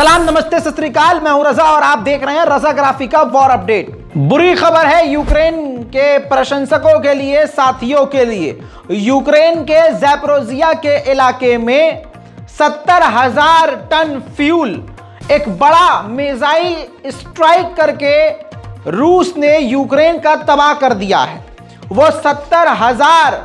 सलाम, नमस्ते, सत श्री अकाल। मैं हूं रजा और आप देख रहे हैं रजा ग्राफी का वॉर अपडेट। बुरी खबर है यूक्रेन के प्रशंसकों के लिए, साथियों के लिए। यूक्रेन के ज़ैपोरिज़िया के इलाके में 70,000 टन फ्यूल, एक बड़ा मिसाइल स्ट्राइक करके रूस ने यूक्रेन का तबाह कर दिया है। वो 70,000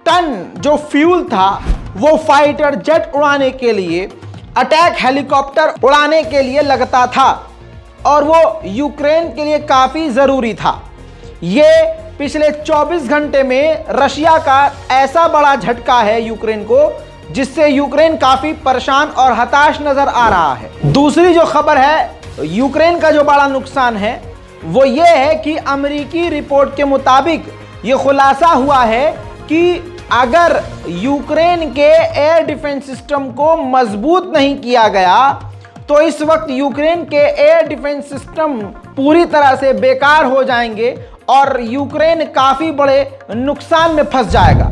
टन जो फ्यूल था वो फाइटर जेट उड़ाने के लिए, अटैक हेलीकॉप्टर उड़ाने के लिए लगता था और वो यूक्रेन के लिए काफ़ी ज़रूरी था। ये पिछले 24 घंटे में रशिया का ऐसा बड़ा झटका है यूक्रेन को, जिससे यूक्रेन काफ़ी परेशान और हताश नज़र आ रहा है। दूसरी जो खबर है यूक्रेन का जो बड़ा नुकसान है वो ये है कि अमेरिकी रिपोर्ट के मुताबिक ये खुलासा हुआ है कि अगर यूक्रेन के एयर डिफेंस सिस्टम को मजबूत नहीं किया गया तो इस वक्त यूक्रेन के एयर डिफेंस सिस्टम पूरी तरह से बेकार हो जाएंगे और यूक्रेन काफ़ी बड़े नुकसान में फंस जाएगा।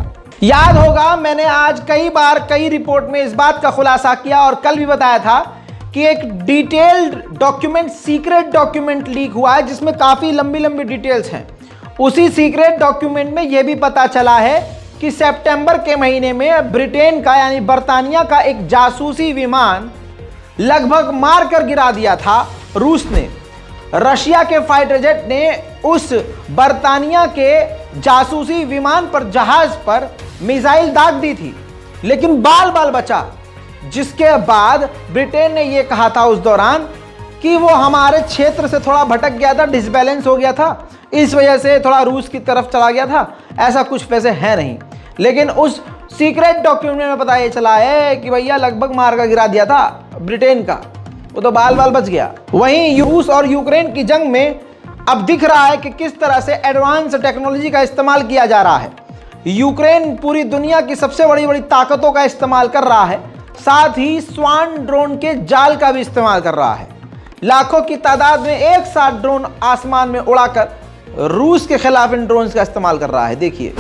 याद होगा मैंने आज कई बार कई रिपोर्ट में इस बात का खुलासा किया और कल भी बताया था कि एक detailed document, secret document leak हुआ है जिसमें काफ़ी लंबी लंबी डिटेल्स हैं। उसी सीक्रेट डॉक्यूमेंट में यह भी पता चला है कि सितंबर के महीने में ब्रिटेन का यानी बर्तानिया का एक जासूसी विमान लगभग मार कर गिरा दिया था रूस ने। रशिया के फाइटर जेट ने उस बर्तानिया के जासूसी विमान पर, जहाज पर मिसाइल दाग दी थी, लेकिन बाल बाल बचा। जिसके बाद ब्रिटेन ने यह कहा था उस दौरान कि वो हमारे क्षेत्र से थोड़ा भटक गया था, डिसबैलेंस हो गया था, इस वजह से थोड़ा रूस की तरफ चला गया था। ऐसा कुछ वैसे है नहीं, लेकिन उस सीक्रेट डॉक्यूमेंट में पता ये चला है कि भैया लगभग मार कर गिरा दिया था ब्रिटेन का, वो तो बाल बाल बच गया। वहीं रूस और यूक्रेन की जंग में अब दिख रहा है कि किस तरह से एडवांस टेक्नोलॉजी का इस्तेमाल किया जा रहा है। यूक्रेन पूरी दुनिया की सबसे बड़ी बड़ी ताकतों का इस्तेमाल कर रहा है, साथ ही स्वान ड्रोन के जाल का भी इस्तेमाल कर रहा है। लाखों की तादाद में एक साथ ड्रोन आसमान में उड़ाकर रूस के खिलाफ इन ड्रोन्स का इस्तेमाल कर रहा है। देखिए,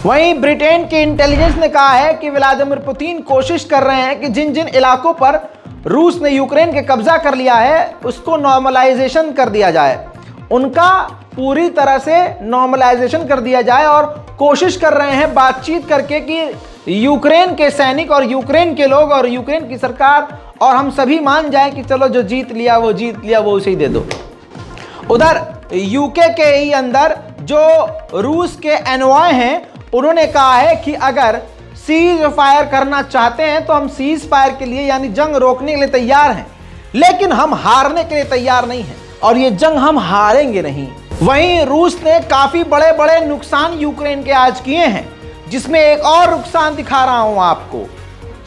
वहीं ब्रिटेन की इंटेलिजेंस ने कहा है कि व्लादिमीर पुतिन कोशिश कर रहे हैं कि जिन जिन इलाकों पर रूस ने यूक्रेन के कब्जा कर लिया है उसको नॉर्मलाइजेशन कर दिया जाए, उनका पूरी तरह से नॉर्मलाइजेशन कर दिया जाए और कोशिश कर रहे हैं बातचीत करके कि यूक्रेन के सैनिक और यूक्रेन के लोग और यूक्रेन की सरकार और हम सभी मान जाएं कि चलो जो जीत लिया वो उसे ही दे दो। उधर यूके के ही अंदर जो रूस के एनवॉय हैं उन्होंने कहा है कि अगर सीज फायर करना चाहते हैं तो हम सीज फायर के लिए यानी जंग रोकने के लिए तैयार हैं, लेकिन हम हारने के लिए तैयार नहीं हैं और ये जंग हम हारेंगे नहीं। वहीं रूस ने काफी बड़े बड़े नुकसान यूक्रेन के आज किए हैं, जिसमें एक और नुकसान दिखा रहा हूं आपको।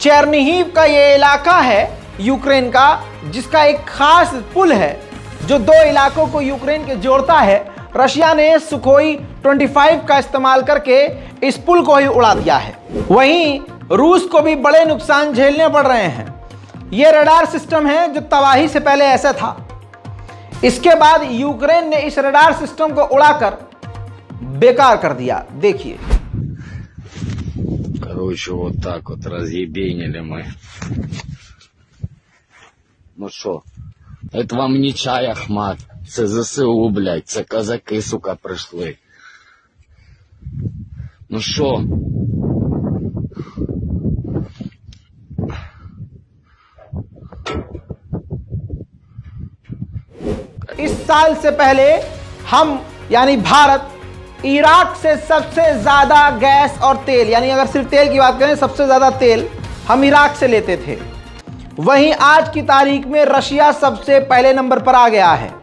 चेर्निहिव का ये इलाका है यूक्रेन का, जिसका एक खास पुल है जो दो इलाकों को यूक्रेन के जोड़ता है। रशिया ने सुखोई 25 का इस्तेमाल करके इस पुल को ही उड़ा दिया है। वहीं रूस को भी बड़े नुकसान झेलने पड़ रहे हैं। यह रडार सिस्टम है जो तबाही से पहले ऐसा था, इसके बाद यूक्रेन ने इस रडार सिस्टम को उड़ाकर बेकार कर दिया। देखिए, короче, вот так вот разъебенили мы. Ну шо, это вам не чай, Ахмат. Це ЗСУ, блядь, це казаки, сука, прийшли. Ну шо? इस साल से पहले हम यानी भारत इराक से सबसे ज्यादा गैस और तेल, यानी अगर सिर्फ तेल की बात करें सबसे ज्यादा तेल हम इराक से लेते थे। वहीं आज की तारीख में रशिया सबसे पहले नंबर पर आ गया है,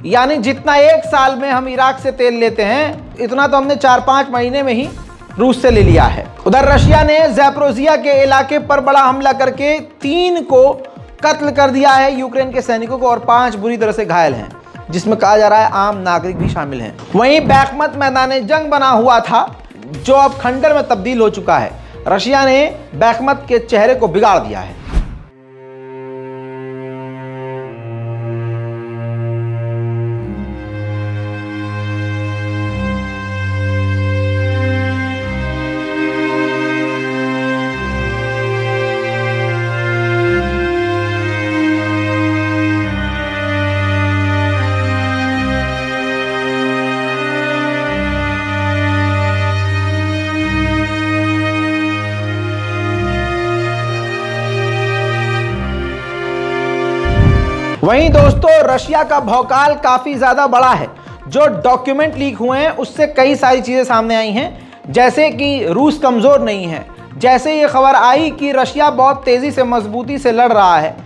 यानी जितना एक साल में हम इराक से तेल लेते हैं इतना तो हमने 4-5 महीने में ही रूस से ले लिया है। उधर रशिया ने ज़ैपोरिज़िया के इलाके पर बड़ा हमला करके 3 को कत्ल कर दिया है यूक्रेन के सैनिकों को और 5 बुरी तरह से घायल हैं, जिसमें कहा जा रहा है आम नागरिक भी शामिल हैं। वहीं बैखमत मैदान जंग बना हुआ था जो अब खंडर में तब्दील हो चुका है। रशिया ने बैखमत के चेहरे को बिगाड़ दिया है। वहीं दोस्तों रशिया का भौकाल काफी ज्यादा बड़ा है। जो डॉक्यूमेंट लीक हुए हैं उससे कई सारी चीजें सामने आई हैं, जैसे कि रूस कमजोर नहीं है। जैसे ये खबर आई कि रशिया बहुत तेजी से मजबूती से लड़ रहा है,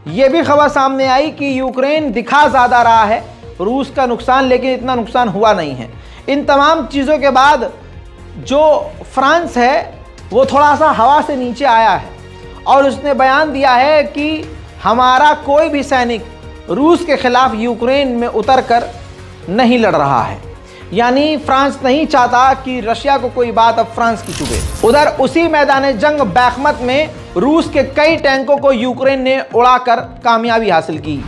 ये भी खबर सामने आई कि यूक्रेन दिखा ज्यादा रहा है रूस का नुकसान, लेकिन इतना नुकसान हुआ नहीं है। इन तमाम चीज़ों के बाद जो फ्रांस है वो थोड़ा सा हवा से नीचे आया है और उसने बयान दिया है कि हमारा कोई भी सैनिक रूस के खिलाफ यूक्रेन में उतरकर नहीं लड़ रहा है। यानी फ्रांस नहीं चाहता कि रशिया को कोई बात अब फ्रांस की चुभे। उधर उसी मैदान जंग बैखमत में रूस के कई टैंकों को यूक्रेन ने उड़ाकर कामयाबी हासिल की।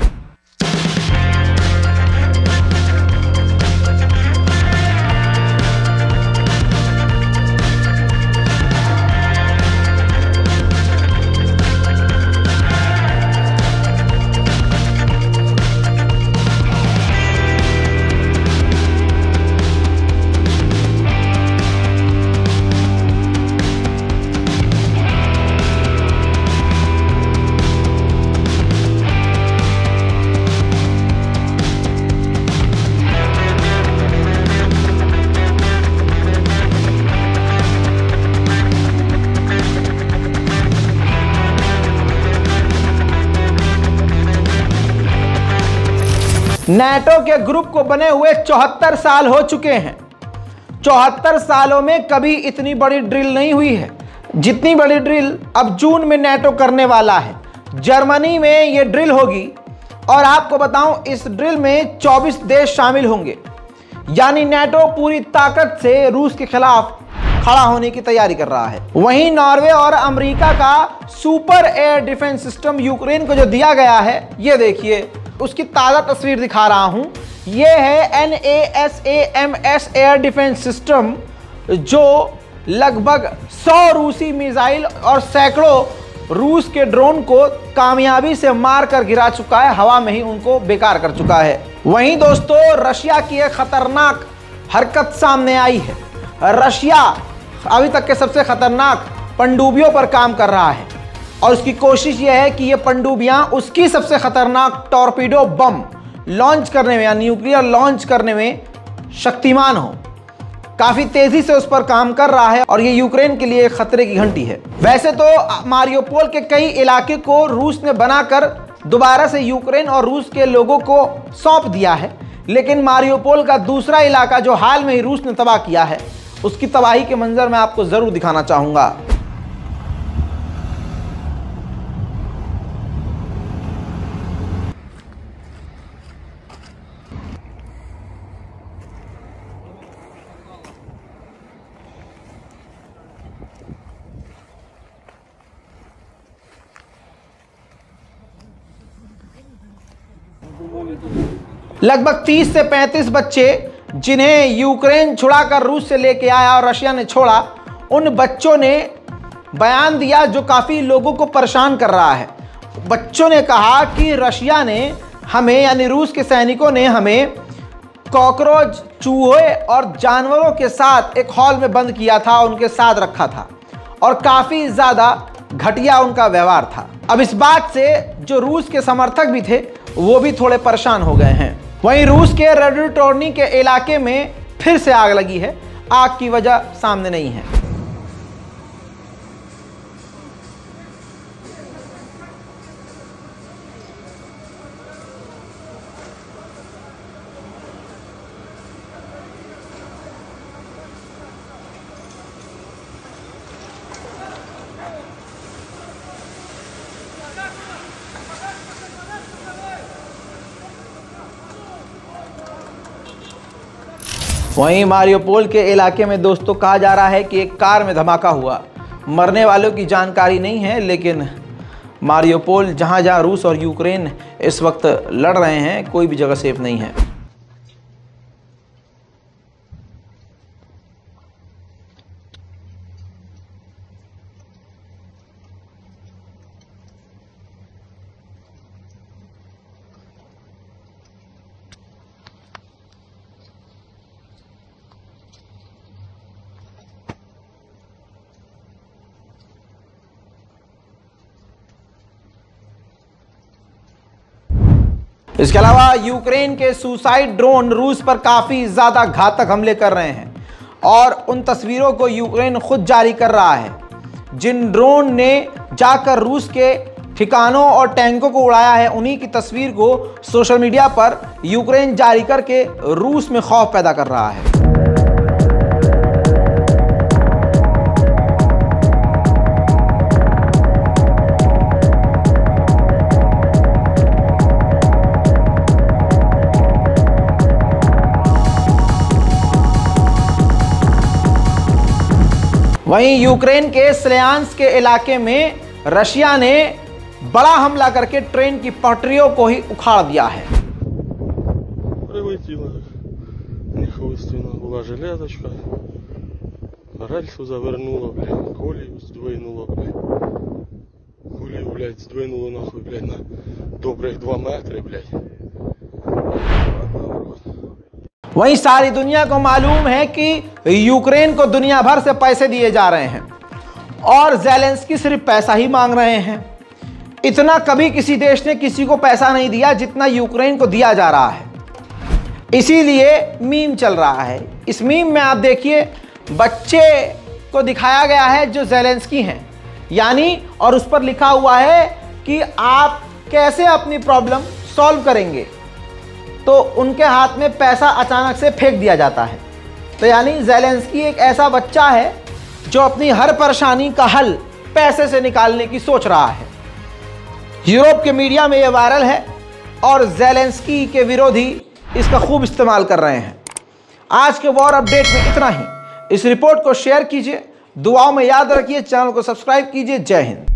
नाटो के ग्रुप को बने हुए 74 साल हो चुके हैं। 74 सालों में कभी इतनी बड़ी ड्रिल नहीं हुई है जितनी बड़ी ड्रिल अब जून में नाटो करने वाला है। जर्मनी में ये ड्रिल होगी और आपको बताऊं इस ड्रिल में 24 देश शामिल होंगे। यानी नाटो पूरी ताकत से रूस के खिलाफ खड़ा होने की तैयारी कर रहा है। वहीं नॉर्वे और अमेरिका का super air defence system Ukraine को जो दिया गया है, ये देखिए उसकी ताज़ा तस्वीर दिखा रहा हूं। यह है NASAMS एयर डिफेंस सिस्टम, जो लगभग 100 रूसी मिसाइल और सैकड़ों रूस के ड्रोन को कामयाबी से मार कर गिरा चुका है, हवा में ही उनको बेकार कर चुका है। वहीं दोस्तों रशिया की एक खतरनाक हरकत सामने आई है। रशिया अभी तक के सबसे खतरनाक पनडुब्बियों पर काम कर रहा है और उसकी कोशिश यह है कि ये पनडुब्बियां उसकी सबसे खतरनाक टॉर्पीडो बम लॉन्च करने में या न्यूक्लियर लॉन्च करने में शक्तिमान हो। काफी तेजी से उस पर काम कर रहा है और ये यूक्रेन के लिए खतरे की घंटी है। वैसे तो मारियोपोल के कई इलाके को रूस ने बनाकर दोबारा से यूक्रेन और रूस के लोगों को सौंप दिया है, लेकिन मारियोपोल का दूसरा इलाका जो हाल में ही रूस ने तबाह किया है, उसकी तबाही के मंजर मैं आपको जरूर दिखाना चाहूंगा। लगभग 30 से 35 बच्चे जिन्हें यूक्रेन छुड़ाकर रूस से लेके आया और रशिया ने छोड़ा, उन बच्चों ने बयान दिया जो काफ़ी लोगों को परेशान कर रहा है। बच्चों ने कहा कि रशिया ने हमें यानी रूस के सैनिकों ने हमें कॉकरोच, चूहे और जानवरों के साथ एक हॉल में बंद किया था, उनके साथ रखा था और काफ़ी ज़्यादा घटिया उनका व्यवहार था। अब इस बात से जो रूस के समर्थक भी थे वो भी थोड़े परेशान हो गए हैं। वहीं रूस के रेडुटोर्नी के इलाके में फिर से आग लगी है। आग की वजह सामने नहीं है। वहीं मारियोपोल के इलाके में दोस्तों कहा जा रहा है कि एक कार में धमाका हुआ। मरने वालों की जानकारी नहीं है, लेकिन मारियोपोल जहां जहां रूस और यूक्रेन इस वक्त लड़ रहे हैं, कोई भी जगह सेफ नहीं है। इसके अलावा यूक्रेन के सुसाइड ड्रोन रूस पर काफ़ी ज़्यादा घातक हमले कर रहे हैं और उन तस्वीरों को यूक्रेन खुद जारी कर रहा है। जिन ड्रोन ने जाकर रूस के ठिकानों और टैंकों को उड़ाया है, उन्हीं की तस्वीर को सोशल मीडिया पर यूक्रेन जारी करके रूस में खौफ पैदा कर रहा है। वहीं यूक्रेन के स्लयांस्क के इलाके में रशिया ने बड़ा हमला करके ट्रेन की पटरियों को ही उखाड़ दिया है। была железочка, рельсу завернула, блядь, колею сдвинула, блядь. Колею, блядь, сдвинула нахуй, блядь, на добрых 2 метри, блядь. वहीं सारी दुनिया को मालूम है कि यूक्रेन को दुनिया भर से पैसे दिए जा रहे हैं और ज़ेलेंस्की सिर्फ पैसा ही मांग रहे हैं। इतना कभी किसी देश ने किसी को पैसा नहीं दिया जितना यूक्रेन को दिया जा रहा है। इसीलिए मीम चल रहा है। इस मीम में आप देखिए, बच्चे को दिखाया गया है जो ज़ेलेंस्की हैं, यानी, और उस पर लिखा हुआ है कि आप कैसे अपनी प्रॉब्लम सॉल्व करेंगे, तो उनके हाथ में पैसा अचानक से फेंक दिया जाता है। तो यानी ज़ेलेंस्की एक ऐसा बच्चा है जो अपनी हर परेशानी का हल पैसे से निकालने की सोच रहा है। यूरोप के मीडिया में यह वायरल है और ज़ेलेंस्की के विरोधी इसका खूब इस्तेमाल कर रहे हैं। आज के वॉर अपडेट में इतना ही। इस रिपोर्ट को शेयर कीजिए, दुआओं में याद रखिए, चैनल को सब्सक्राइब कीजिए। जय हिंद।